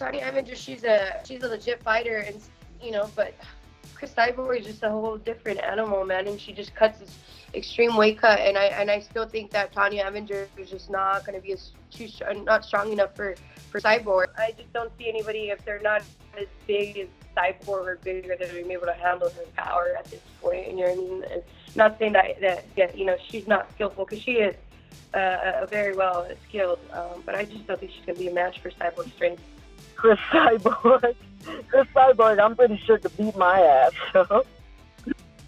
Tonya Evinger, she's a legit fighter, and but Cris Cyborg is just a whole different animal, man, and she just cuts this extreme weight cut, and I still think that Tonya Evinger is just not going to be not strong enough for Cyborg. I just don't see anybody, if they're not as big as Cyborg or bigger, that are able to handle her power at this point. You know what I mean? And not saying that she's not skillful, because she is very well skilled, but I just don't think she's going to be a match for Cyborg's strength. Cris Cyborg. Cris Cyborg, I'm pretty sure could beat my ass. So.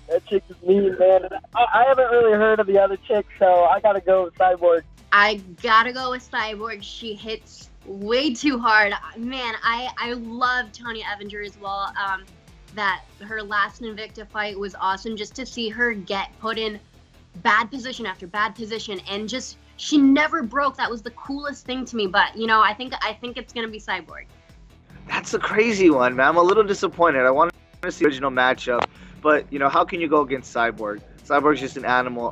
That chick is mean, man. I haven't really heard of the other chick, so I gotta go with Cyborg. I gotta go with Cyborg. She hits way too hard. Man, I love Tonya Evinger as well. That her last Invicta fight was awesome, just to see her get put in bad position after bad position, and just she never broke. That was the coolest thing to me. But I think it's gonna be Cyborg. That's a crazy one, man. I'm a little disappointed. I wanted to see the original matchup, but how can you go against Cyborg? Cyborg's just an animal.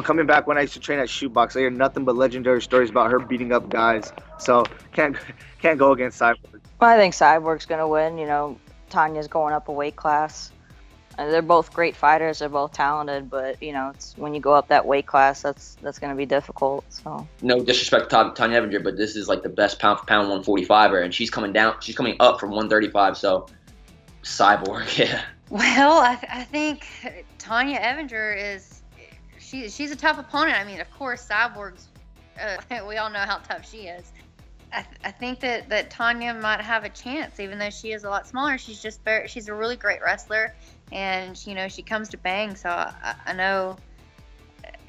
Coming back when I used to train at Shootbox, I hear nothing but legendary stories about her beating up guys. So can't go against Cyborg. Well, I think Cyborg's gonna win. Tonya's going up a weight class. They're both great fighters. They're both talented, but it's when you go up that weight class, that's going to be difficult. So no disrespect to Tonya Evinger, but this is like the best pound for pound 145er, and she's coming up from 135. So Cyborg, yeah. Well, I think Tonya Evinger she's a tough opponent. I mean, of course, Cyborg's. We all know how tough she is. I think that Tonya might have a chance, even though she is a lot smaller. She's a really great wrestler, and she comes to bang. So I know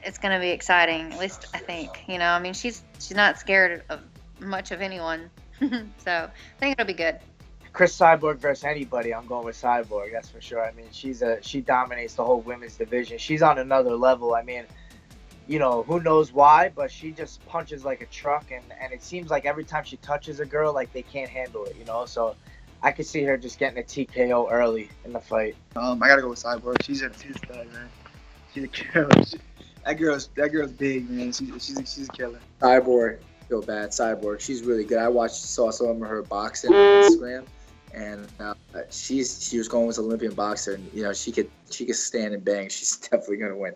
it's going to be exciting. At least I think. I mean, she's not scared of much of anyone. So I think it'll be good. Cris Cyborg versus anybody, I'm going with Cyborg. That's for sure. I mean, she dominates the whole women's division. She's on another level. I mean, who knows why, but she just punches like a truck, and it seems like every time she touches a girl, like they can't handle it, So I could see her just getting a TKO early in the fight. I gotta go with Cyborg. She's a stud, man. She's a killer. That girl's big, man. She's a killer. Cyborg, feel bad. Cyborg, she's really good. I saw some of her boxing on Instagram, and she was going with an Olympian boxer, and she could stand and bang. She's definitely gonna win.